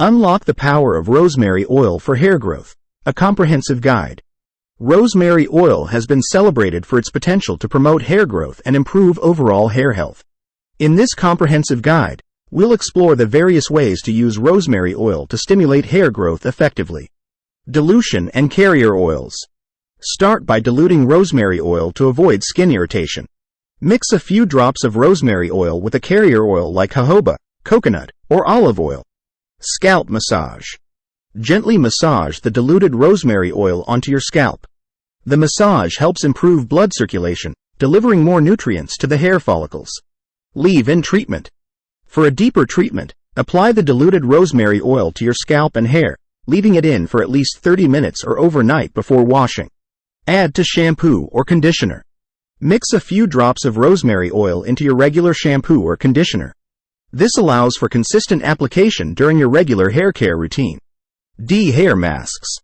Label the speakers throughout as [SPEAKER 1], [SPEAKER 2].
[SPEAKER 1] Unlock the power of rosemary oil for hair growth. A comprehensive guide. Rosemary oil has been celebrated for its potential to promote hair growth and improve overall hair health. In this comprehensive guide, we'll explore the various ways to use rosemary oil to stimulate hair growth effectively. Dilution and carrier oils. Start by diluting rosemary oil to avoid skin irritation. Mix a few drops of rosemary oil with a carrier oil like jojoba, coconut, or olive oil. Scalp massage. Gently massage the diluted rosemary oil onto your scalp. The massage helps improve blood circulation, delivering more nutrients to the hair follicles. Leave-in treatment. For a deeper treatment, apply the diluted rosemary oil to your scalp and hair, leaving it in for at least 30 minutes or overnight before washing. Add to shampoo or conditioner. Mix a few drops of rosemary oil into your regular shampoo or conditioner. This allows for consistent application during your regular hair care routine. Hair masks.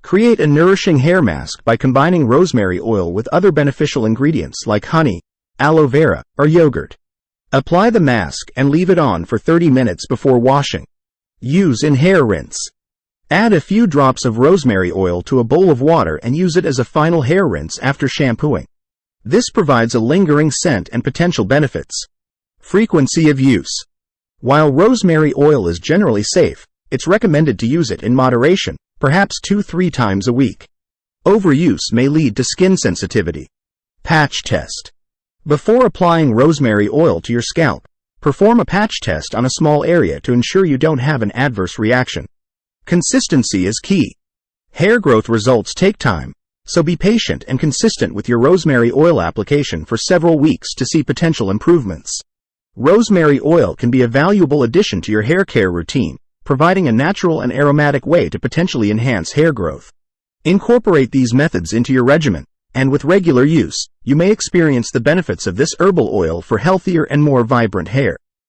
[SPEAKER 1] Create a nourishing hair mask by combining rosemary oil with other beneficial ingredients like honey, aloe vera, or yogurt. Apply the mask and leave it on for 30 minutes before washing. Use in hair rinse. Add a few drops of rosemary oil to a bowl of water and use it as a final hair rinse after shampooing. This provides a lingering scent and potential benefits. Frequency of use. While rosemary oil is generally safe, it's recommended to use it in moderation, perhaps 2-3 times a week. Overuse may lead to skin sensitivity. Patch test. Before applying rosemary oil to your scalp, perform a patch test on a small area to ensure you don't have an adverse reaction. Consistency is key. Hair growth results take time, so be patient and consistent with your rosemary oil application for several weeks to see potential improvements. Rosemary oil can be a valuable addition to your hair care routine, providing a natural and aromatic way to potentially enhance hair growth. Incorporate these methods into your regimen, and with regular use, you may experience the benefits of this herbal oil for healthier and more vibrant hair.